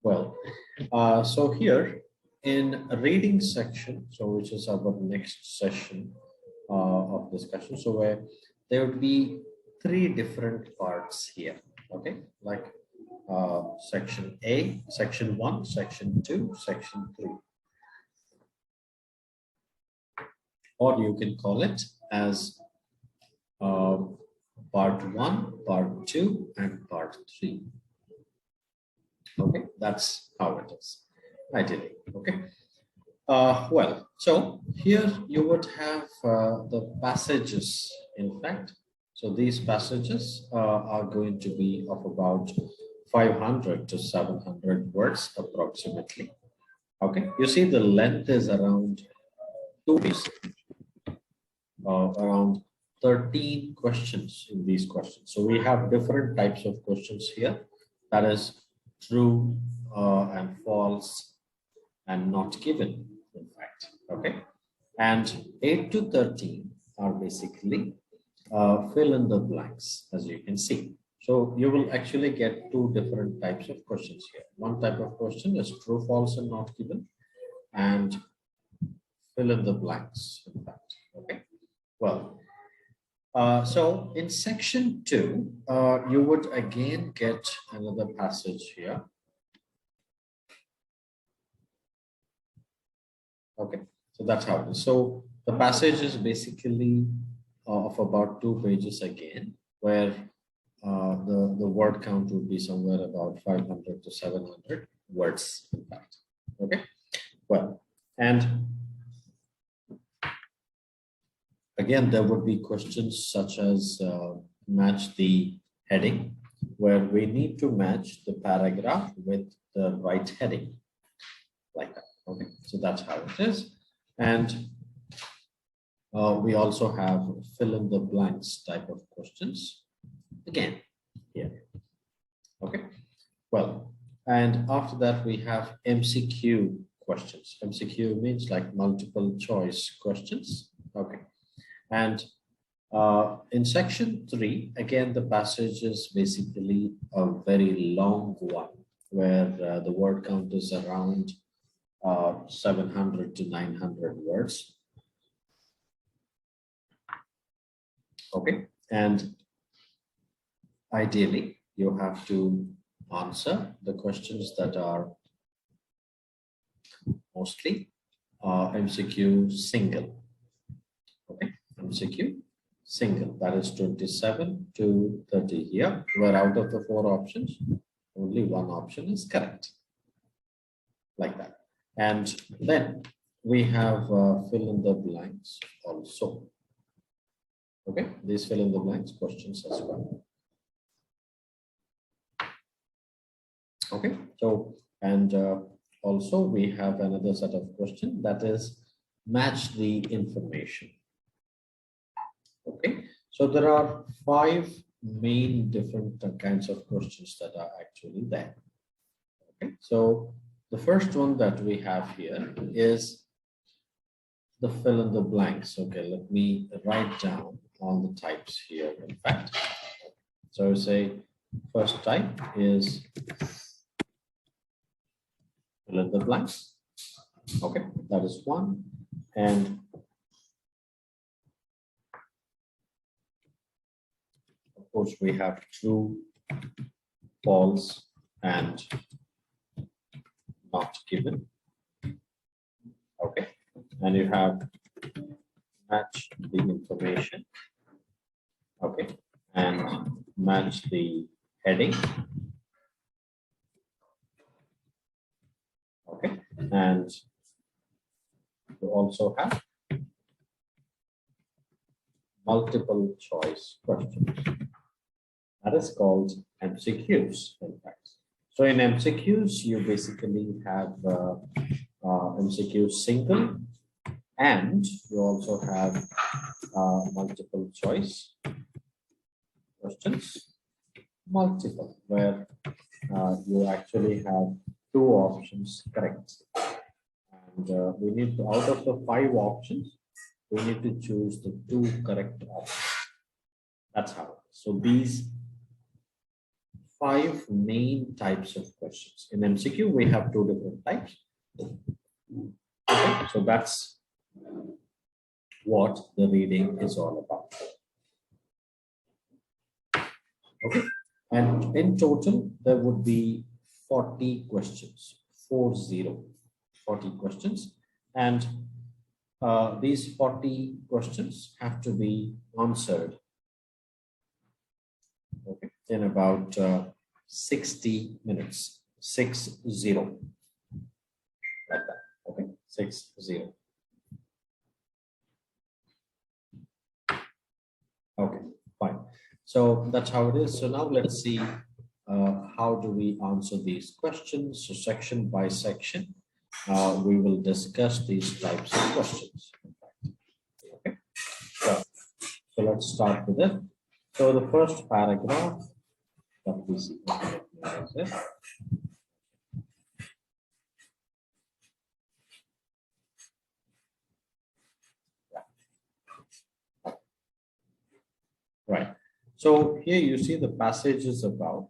Well, so here in a reading section, so which is our next session of discussion, so where there would be three different parts here, okay, like section A, section 1, section 2, section 3, or you can call it as part 1, part 2, and part 3. Okay, that's how it is ideally. Okay, well, so here you would have the passages, in fact. So these passages are going to be of about 500 to 700 words approximately. Okay, you see the length is around 2 pages, around 13 questions in these questions. So we have different types of questions here. That is true and false and not given, in fact. Okay, and 8 to 13 are basically fill in the blanks, as you can see. So you will actually get two different types of questions here. One type of question is true, false, and not given, and fill in the blanks, in fact. Okay, well, so in section 2, you would again get another passage here. Okay, so that's how it is. So the passage is basically of about 2 pages again, where the word count would be somewhere about 500 to 700 words, in fact. Okay, well, and again, there would be questions such as match the heading, where we need to match the paragraph with the right heading, like that. Okay, so that's how it is. And we also have fill in the blanks type of questions again here. Okay, well, and after that we have MCQ questions. MCQ means like multiple choice questions. Okay, and in section 3, again, the passage is basically a very long one, where the word count is around 700 to 900 words. Okay, and ideally, you have to answer the questions that are mostly MCQ single. Okay, MCQ single, that is 27 to 30 here, where out of the 4 options, only one option is correct, like that. And then we have fill in the blanks also. Okay, these fill in the blanks questions as well. Okay, so and also we have another set of questions, that is match the information. Okay, so there are 5 main different kinds of questions that are actually there. Okay, so the first one that we have here is the fill in the blanks. Okay, let me write down all the types here, in fact. So say first type is fill in the blanks. Okay, that is one. And of course we have true, false, and not given. Okay, and you have match the information. Okay, and match the heading. Okay, and you also have multiple choice questions. That is called MCQs, in fact. So in MCQs, you basically have MCQ single, and you also have multiple choice questions, multiple, where you actually have 2 options correct. And we need to, out of the 5 options, we need to choose the 2 correct options. That's how. So these 5 main types of questions. In MCQ, we have 2 different types. Okay, so that's what the reading is all about. Okay, and in total, there would be 40 questions, 40 questions. And these 40 questions have to be answered, okay, in about 60 minutes, 60, like that, okay, 60. Okay, fine. So that's how it is. So now let's see how do we answer these questions. So section by section, we will discuss these types of questions. Okay, so let's start with it. So the first paragraph that we see. Right. So here you see the passage is about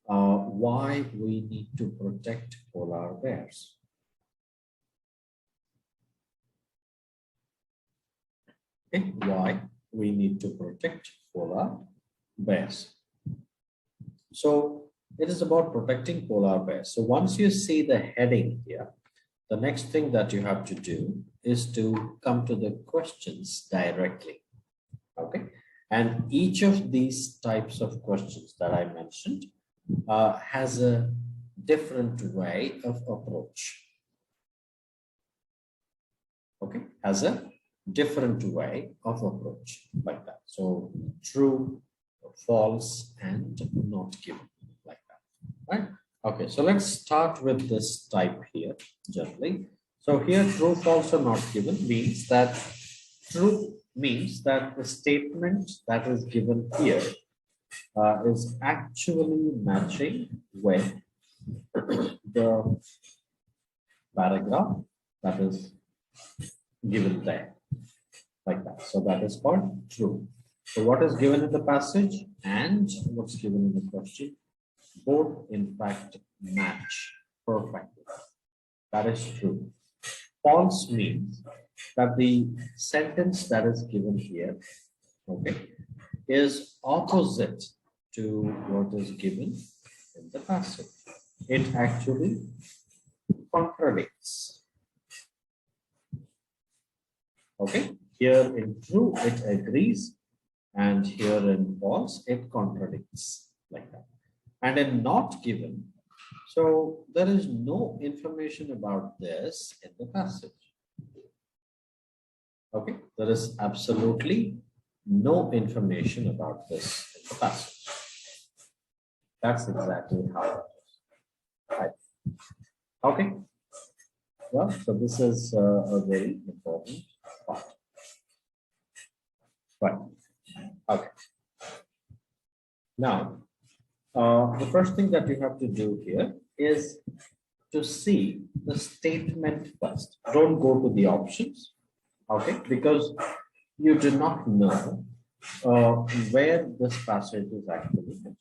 why we need to protect polar bears. Okay, why we need to protect polar bears. So it is about protecting polar bears. So once you see the heading here, the next thing that you have to do is to come to the questions directly. Okay, and each of these types of questions that I mentioned has a different way of approach. Okay, has a different way of approach, like that. So true, false, and not given, like that, right? Okay, so let's start with this type here gently. So here true, false, or not given means that true means that the statement that is given here is actually matching with the paragraph that is given there, like that. So that is called true. So what is given in the passage and what's given in the question, both in fact match perfectly. That is true. False means that the sentence that is given here, okay, is opposite to what is given in the passage. It actually contradicts. Okay, here in true it agrees, and here in false it contradicts, like that. And in not given, so there is no information about this in the passage. Okay, there is absolutely no information about this in the passage. That's exactly how it is. Right. Okay. Well, so this is a very important part. Right. Okay. Now, the first thing that you have to do here is to see the statement first. Don't go to the options, okay? Because you do not know where this passage is actually mentioned,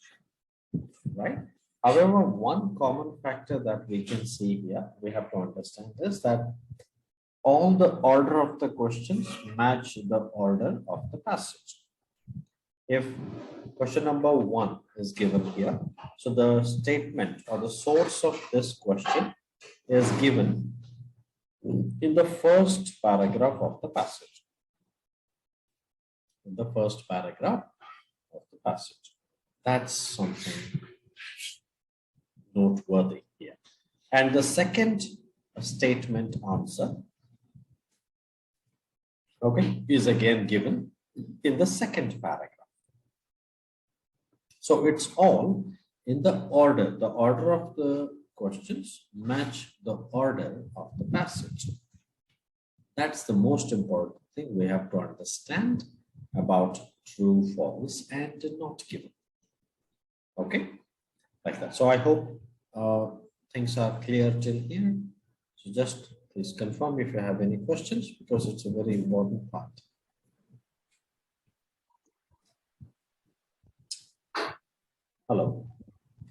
right? However, one common factor that we can see here, we have to understand is that all the order of the questions match the order of the passage. If question number 1 is given here, so the statement or the source of this question is given in the first paragraph of the passage. In the first paragraph of the passage. That's something noteworthy here. And the second statement answer, okay, is again given in the second paragraph. So it's all in the order of the questions match the order of the passage. That's the most important thing we have to understand about true, false, and not given. Okay, like that. So I hope things are clear till here. So just please confirm if you have any questions, because it's a very important part. Hello.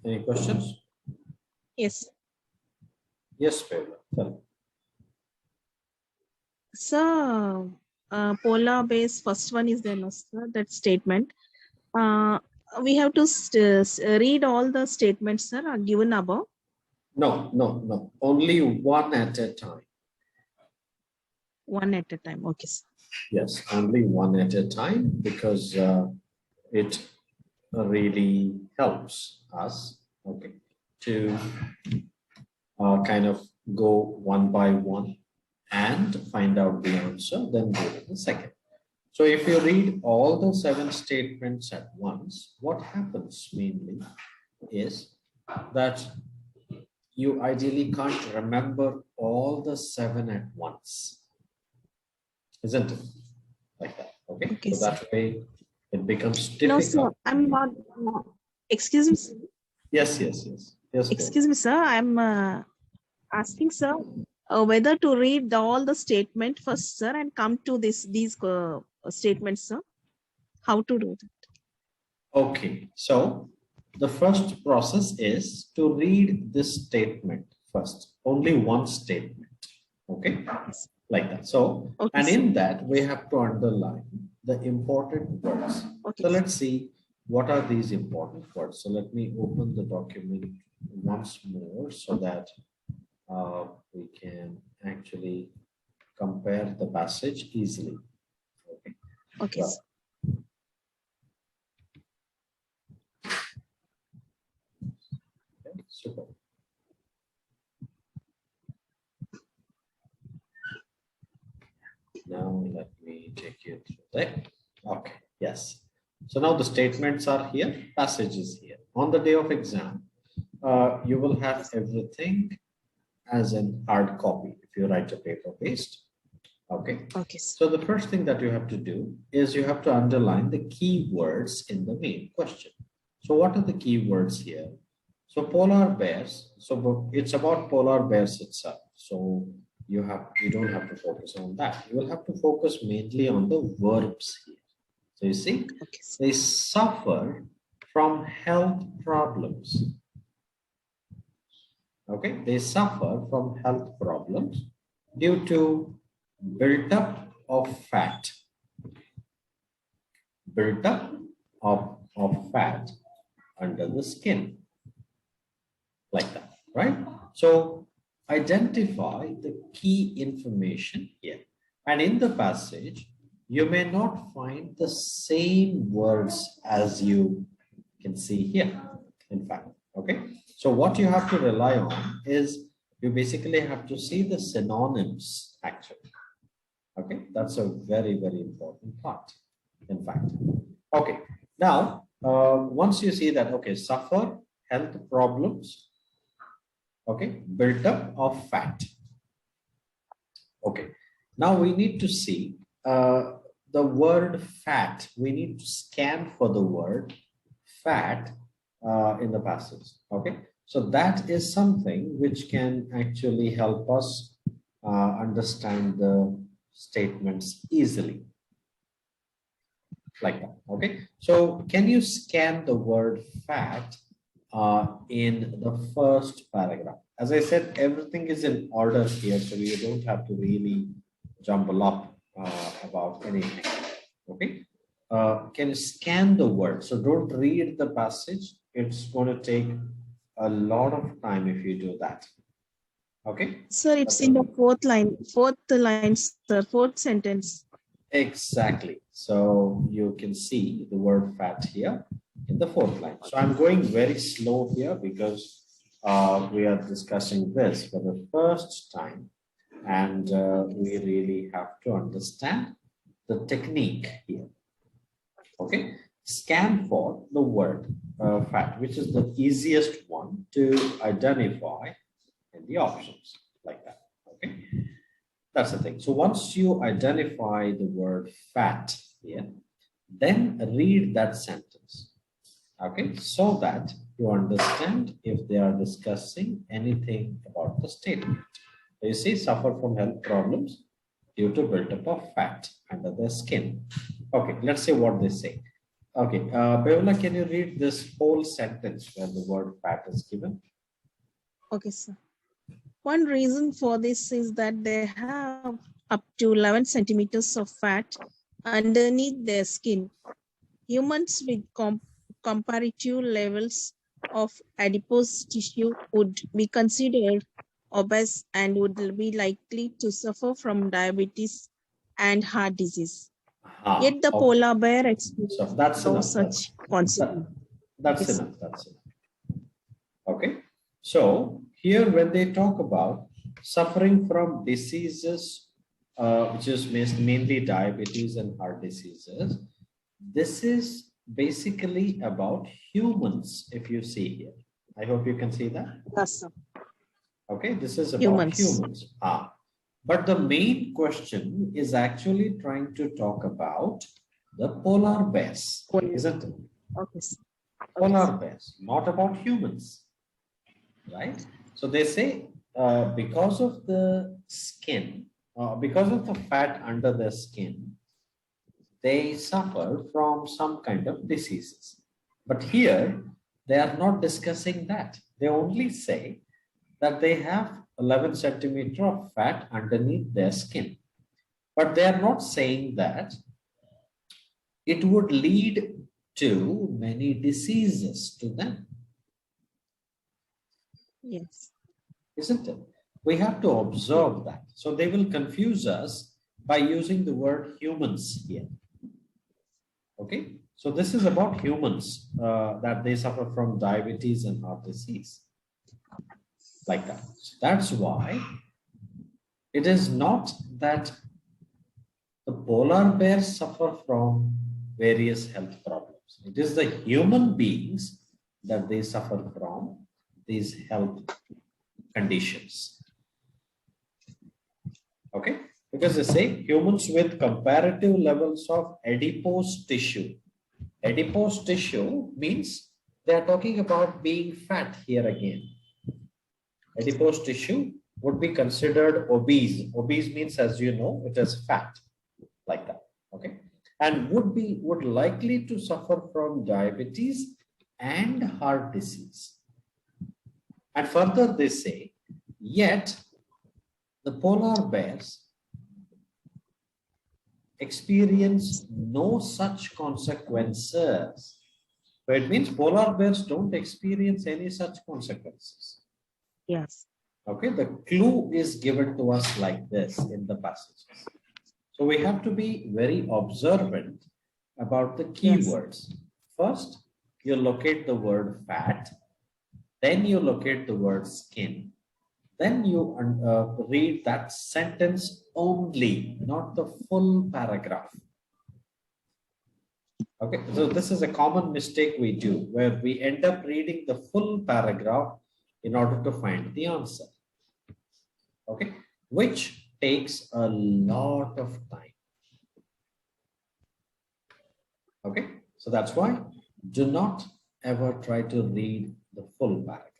Any questions? Yes. Yes, Paula. Tell me. Sir, polar base, first one is there, no, sir, that statement. We have to read all the statements, sir, are given above. No. Only one at a time. One at a time. Okay, sir. Yes, only one at a time, because it really helps us, okay, to kind of go one by one and find out the answer, then go to the second. So if you read all the 7 statements at once, what happens mainly is that you ideally can't remember all the 7 at once, isn't it? Like that, okay? Okay, so that way it becomes No, difficult. sir, I'm not. Excuse me, sir. Yes. Excuse me, sir. I'm asking, sir, whether to read all the statement first, sir, and come to these statements, sir. How to do that? Okay, so the first process is to read this statement first, only one statement, okay, like that. So, Okay, and sir. in that we have to underline the important words. Okay, So sir. let's see what are these important words. So let me open the document once more so that we can actually compare the passage easily. Okay. Okay, Well, sir. okay, super. Now let me take you through that. Okay, yes. So now the statements are here, passage is here. On the day of exam, you will have everything as in hard copy if you write a paper based. Okay. Okay, sir. So the first thing that you have to do is you have to underline the key words in the main question. So what are the key words here? So polar bears, so it's about polar bears itself. So you don't have to focus on that. You will have to focus mainly on the verbs here. So you see, Okay, sir. they suffer from health problems. Okay, they suffer from health problems due to build-up of fat. Build-up of fat under the skin. Like that, right? So identify the key information here. And in the passage, you may not find the same words as you can see here, in fact, okay? So what you have to rely on is you basically have to see the synonyms, actually. Okay, that's a very, very important part, in fact. Okay, now, once you see that, okay, suffer health problems, okay, built up of fat. Okay, now we need to see the word fat. We need to scan for the word fat in the passage. Okay, so that is something which can actually help us understand the statements easily. Like that. Okay, so can you scan the word fat in the first paragraph? As I said, everything is in order here, so you don't have to really jumble up about anything. Okay, can you scan the word? So don't read the passage. It's going to take a lot of time if you do that. Okay, sir, it's in the fourth line, sir, fourth sentence. Exactly. So you can see the word fat here in the fourth line. So I'm going very slow here because we are discussing this for the first time, and we really have to understand the technique here. Okay, scan for the word fat, which is the easiest one to identify in the options, like that. Okay, that's the thing. So once you identify the word fat here, then read that sentence. Okay, so that you understand if they are discussing anything about the statement. So you see, suffer from health problems due to buildup of fat under the skin. Okay, let's see what they say. Okay, Beola, can you read this whole sentence where the word fat is given? Okay, sir. One reason for this is that they have up to 11 centimeters of fat underneath their skin. Humans with comparative levels of adipose tissue would be considered obese and would be likely to suffer from diabetes and heart disease. Yet the Okay. polar bear So experiences that's no enough. such consequence. That's Yes. enough. That's enough. Okay. So here, when they talk about suffering from diseases, which is mainly diabetes and heart diseases, this is basically about humans. If you see here, I hope you can see that. Yes, sir. Okay, this is about humans. But the main question is actually trying to talk about the polar bears, isn't it? Okay, sir. Polar bears, not about humans, right? So they say because of the skin, because of the fat under the skin, they suffer from some kind of diseases. But here, they are not discussing that. They only say that they have 11 centimeter of fat underneath their skin. But they are not saying that it would lead to many diseases to them. Yes. Isn't it? We have to observe that. So they will confuse us by using the word humans here. Okay, so this is about humans that they suffer from diabetes and heart disease, like that. So that's why it is not that the polar bears suffer from various health problems. It is the human beings that they suffer from these health conditions. Okay, because they say humans with comparative levels of adipose tissue. Adipose tissue means they are talking about being fat here again. Adipose tissue would be considered obese. Obese means, as you know, it is fat, like that. Okay, and would likely to suffer from diabetes and heart disease. And further, they say, yet the polar bears experience no such consequences. So it means polar bears don't experience any such consequences. Yes. Okay, the clue is given to us like this in the passages. So we have to be very observant about the keywords. Yes. First, you locate the word fat, then you locate the word skin, then you read that sentence only, not the full paragraph. Okay, so this is a common mistake we do, where we end up reading the full paragraph in order to find the answer. Okay, which takes a lot of time. Okay, so that's why do not ever try to read the full paragraph.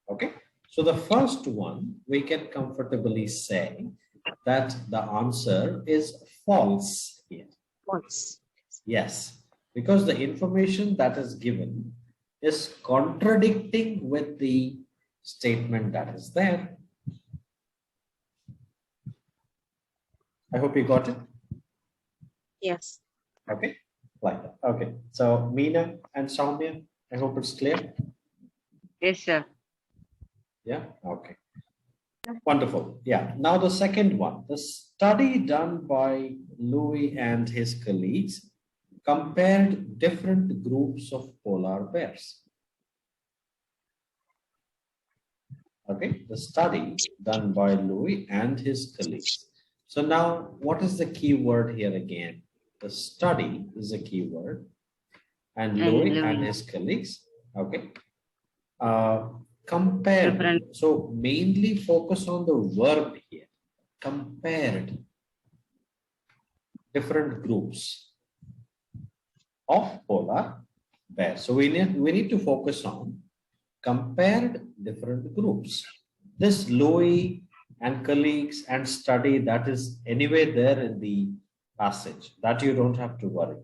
Okay, so the first one, we can comfortably say that the answer is false here. False. Yes, because the information that is given is contradicting with the statement that is there. I hope you got it. Yes. Okay, like that. Okay, so Meena and Soumya, I hope it's clear. Yes, sir. Yeah, okay. Wonderful. Yeah, now the second one, the study done by Louis and his colleagues compared different groups of polar bears. Okay, the study done by Louis and his colleagues. So now, what is the key word here again? The study is a key word, and Louis and his colleagues. Okay, compared. So mainly focus on the verb here. Compared different groups of polar bears. So we need to focus on compared different groups. This Louis and colleagues and study, that is anyway there in the passage, that you don't have to worry.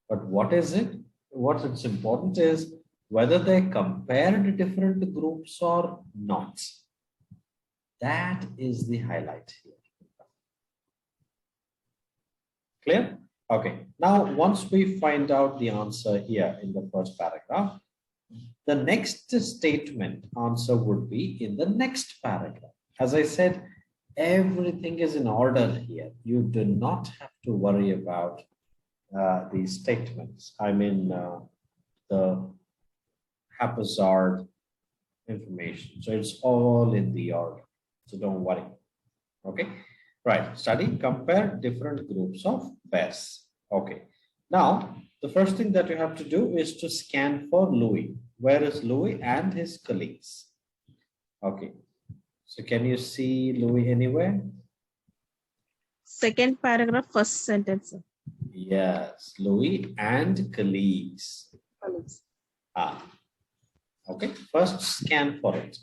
But what is it? What is important is whether they compared different groups or not. That is the highlight here. Clear? Okay. Now, once we find out the answer here in the first paragraph, the next statement answer would be in the next paragraph. As I said, everything is in order here. You do not have to worry about these statements. I mean, the haphazard information. So it's all in the order. So don't worry. Okay. Right. Study, compare different groups of pairs. Okay. Now, the first thing that you have to do is to scan for Louis. Where is Louis and his colleagues? Okay. So can you see Louis anywhere? Second paragraph, first sentence. Sir. Yes, Louis and colleagues. Colleagues. Okay, first scan for it.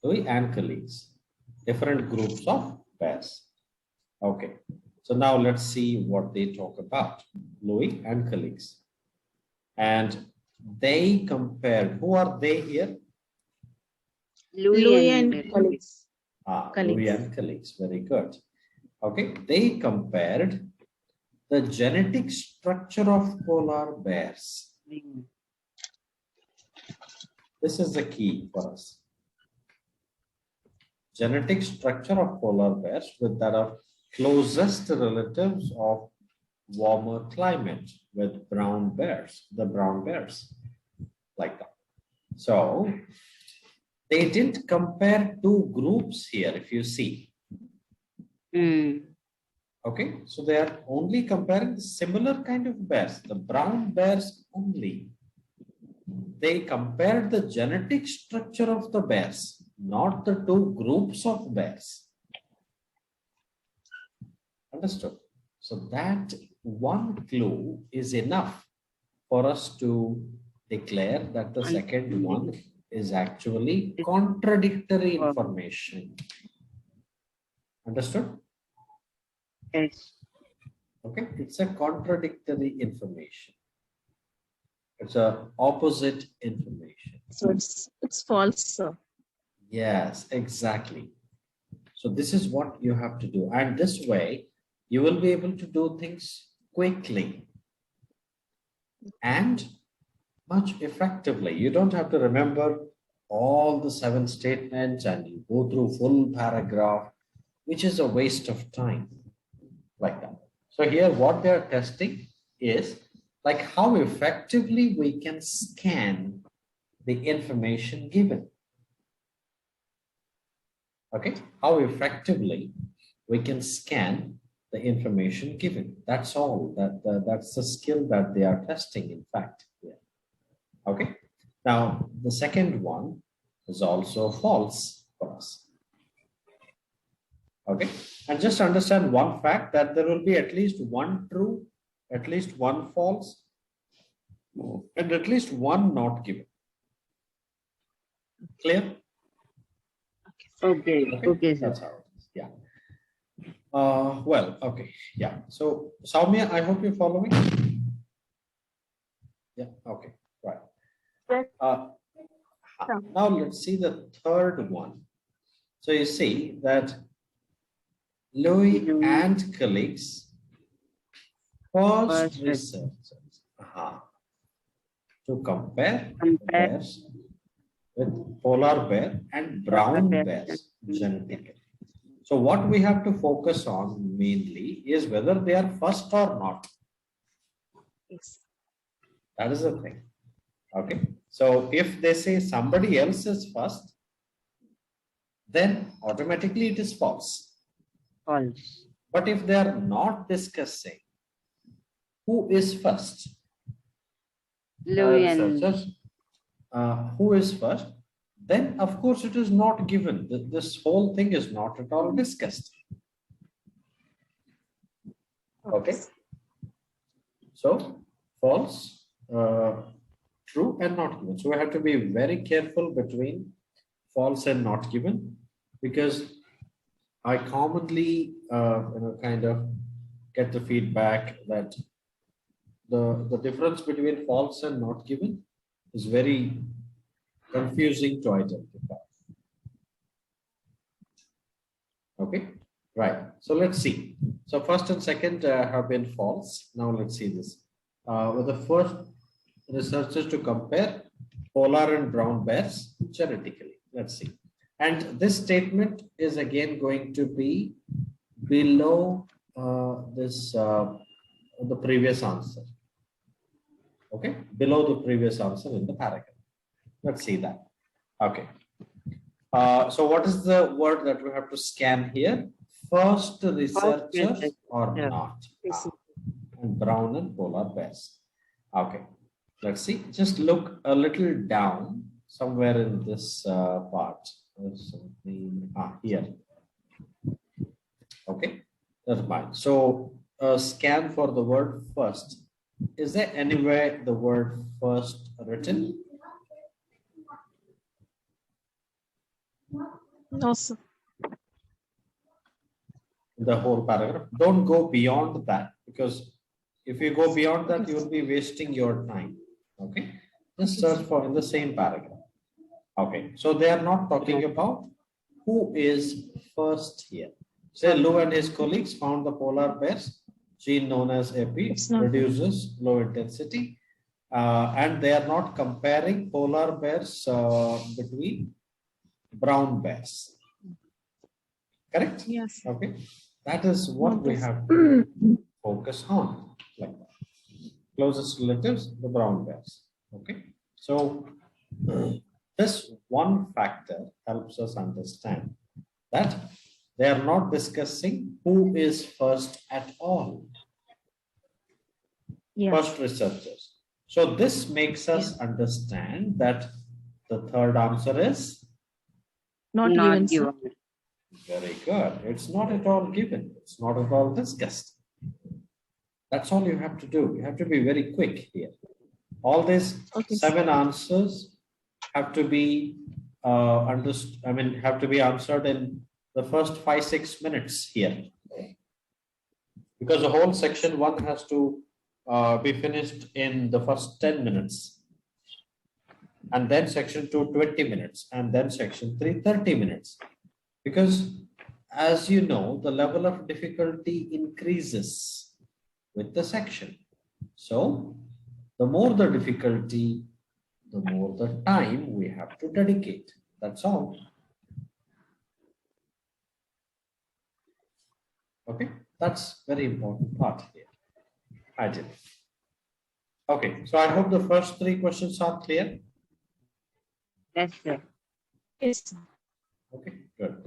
Louis and colleagues. Different groups of pairs. Okay, so now let's see what they talk about. Louis and colleagues. And they compared. Who are they here? Louis and colleagues. Louis and colleagues. Very good. Okay, they compared the genetic structure of polar bears. This is the key for us. Genetic structure of polar bears with that of closest relatives of warmer climate with brown bears, the brown bears, like that. So they didn't compare two groups here, if you see. Okay, so they are only comparing similar kind of bears, the brown bears only. They compared the genetic structure of the bears, not the two groups of bears. Understood? So that one clue is enough for us to declare that the second one is actually contradictory information. Understood? Yes. Okay, it's a contradictory information. It's a opposite information. So it's false, sir. Yes, exactly. So this is what you have to do. And this way, you will be able to do things quickly and much effectively. You don't have to remember all the 7 statements and you go through full paragraph, which is a waste of time like that. So here what they're testing is like how effectively we can scan the information given. Okay, how effectively we can scan the information given. That's all. That's the skill that they are testing, in fact. Yeah. Okay. Now, the second one is also false for us. Okay. And just understand one fact that there will be at least one true, at least one false, and at least one not given. Clear? Okay. Okay, sir. That's how it is. Yeah. Well, okay. Yeah. So, Soumya, I hope you're following. Yeah. Okay. Right. Now let's see the third one. So you see that Louis and colleagues first researchers to compare bears with polar bear and brown bears genetically. So what we have to focus on mainly is whether they are first or not. Yes. That is the thing. Okay. So if they say somebody else is first, then automatically it is false. False. But if they are not discussing who is first, Louis and who is first, then of course it is not given. This whole thing is not at all discussed. Okay. So false, true and not given. So we have to be very careful between false and not given, because I commonly kind of get the feedback that the difference between false and not given is very confusing to identify. Okay, right. So let's see. So first and second have been false. Now let's see this. With the first researchers to compare polar and brown bears genetically. Let's see. And this statement is again going to be below the previous answer. Okay, below the previous answer in the paragraph. Let's see that. Okay. So what is the word that we have to scan here? First researchers or not? And brown and polar bears. Okay. Let's see. Just look a little down somewhere in this part. Something here. Okay. That's fine. So scan for the word first. Is there anywhere the word first written? No, sir. The whole paragraph. Don't go beyond that, because if you go beyond that, you will be wasting your time. Okay. Just search for in the same paragraph. Okay. So they are not talking about who is first here. Say Lou and his colleagues found the polar bears, gene known as epi, reduces low intensity. And they are not comparing polar bears between brown bears. Correct? Yes. Okay. That is what we have to focus on. Like that. Closest relatives, the brown bears. Okay. So this one factor helps us understand that they are not discussing who is first at all. Yes. First researchers. So this makes us understand that the third answer is not given, sir. very good. It's not at all given. It's not at all discussed. That's all you have to do. You have to be very quick here. All these 7 answers have to be have to be answered in the first 5-6 minutes here, because the whole section 1 has to be finished in the first 10 minutes, and then section 2 20 minutes, and then section 3 30 minutes. Because as you know, the level of difficulty increases with the section. So the more the difficulty, the more the time we have to dedicate. That's all. Okay, that's very important part here. I did. Okay, so I hope the first 3 questions are clear. Yes, sir. Yes. Okay, good.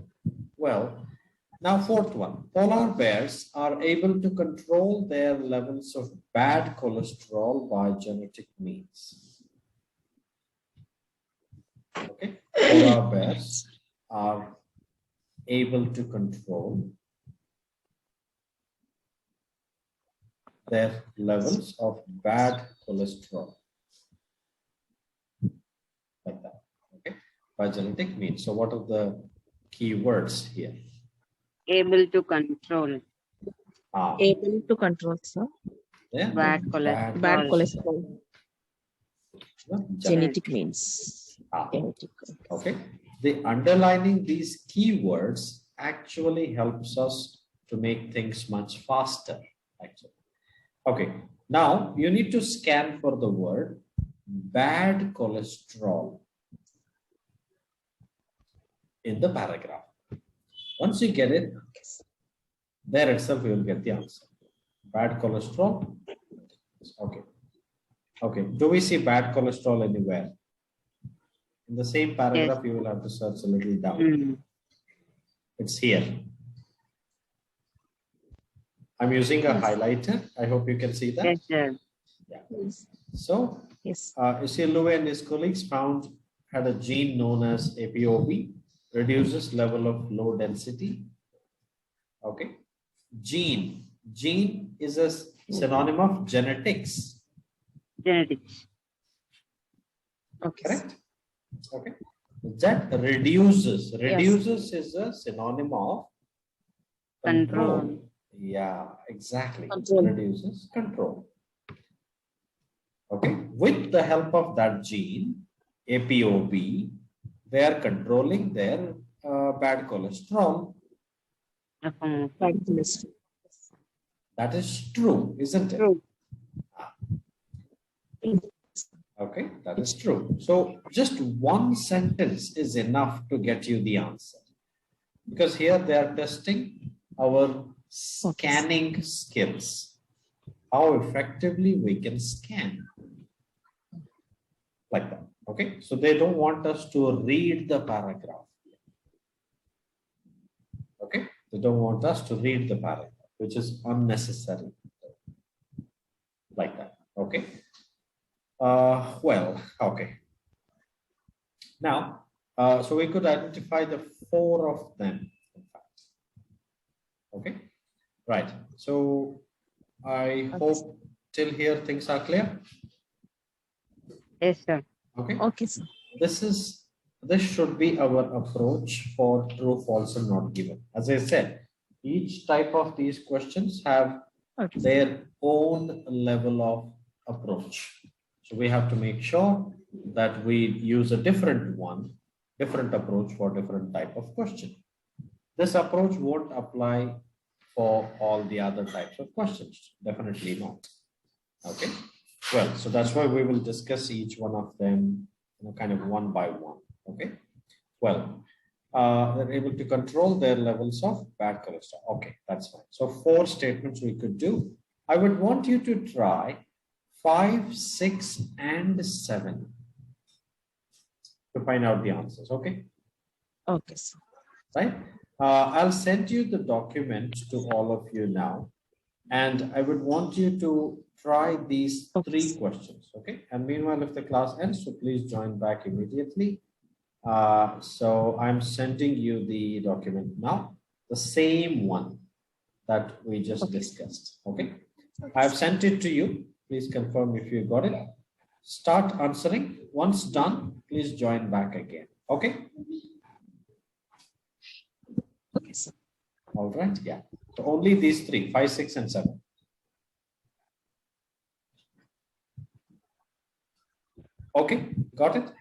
Well, now 4th one. Polar bears are able to control their levels of bad cholesterol by genetic means. Okay, polar bears are able to control their levels of bad cholesterol. Like that. Okay, by genetic means. So what are the key words here? Able to control. Able to control, sir. Yeah, bad cholesterol. Bad cholesterol. Genetic means. Genetic. Okay. The underlining these keywords actually helps us to make things much faster. Actually. Okay. Now you need to scan for the word bad cholesterol in the paragraph. Once you get it, there itself you will get the answer. Bad cholesterol. Okay. Okay. Do we see bad cholesterol anywhere? In the same paragraph, you will have to search a little down. It's here. I'm using a highlighter. I hope you can see that. Yes, sir. Yeah. So, you see, Louis and his colleagues had a gene known as APOB, reduces level of low density. Okay. Gene is a synonym of genetics. Genetics. Okay. Correct? Okay. That reduces is a synonym of control. Yeah, exactly. Control. Reduces control. Okay, with the help of that gene, APOB, they are controlling their bad cholesterol. Bad cholesterol. That is true, isn't it? True. Okay, that is true. So just one sentence is enough to get you the answer. Because here they are testing our scanning skills. How effectively we can scan. Like that. Okay, so they don't want us to read the paragraph. Okay, they don't want us to read the paragraph, which is unnecessary. Like that. Okay. Well, okay. Now, so we could identify the 4 of them. In fact. Okay, right. So I hope till here things are clear. Yes, sir. Okay. Okay, sir. This should be our approach for true, false, and not given. As I said, each type of these questions have their own level of approach. So we have to make sure that we use a different approach for different type of question. This approach won't apply for all the other types of questions. Definitely not. Okay. Well, so that's why we will discuss each one of them, kind of one by one. Okay. Well, they're able to control their levels of bad cholesterol. Okay, that's fine. So 4 statements we could do. I would want you to try 5, 6, and 7 to find out the answers. Okay. Okay, sir. Right. I'll send you the document to all of you now, and I would want you to try these 3 questions. Okay. And meanwhile, if the class ends, so please join back immediately. So I'm sending you the document now, the same one that we just discussed. Okay. I've sent it to you. Please confirm if you got it. Start answering. Once done, please join back again. Okay. Okay, sir. All right. Yeah. So only these 3, 5, 6, and 7. Okay. Got it?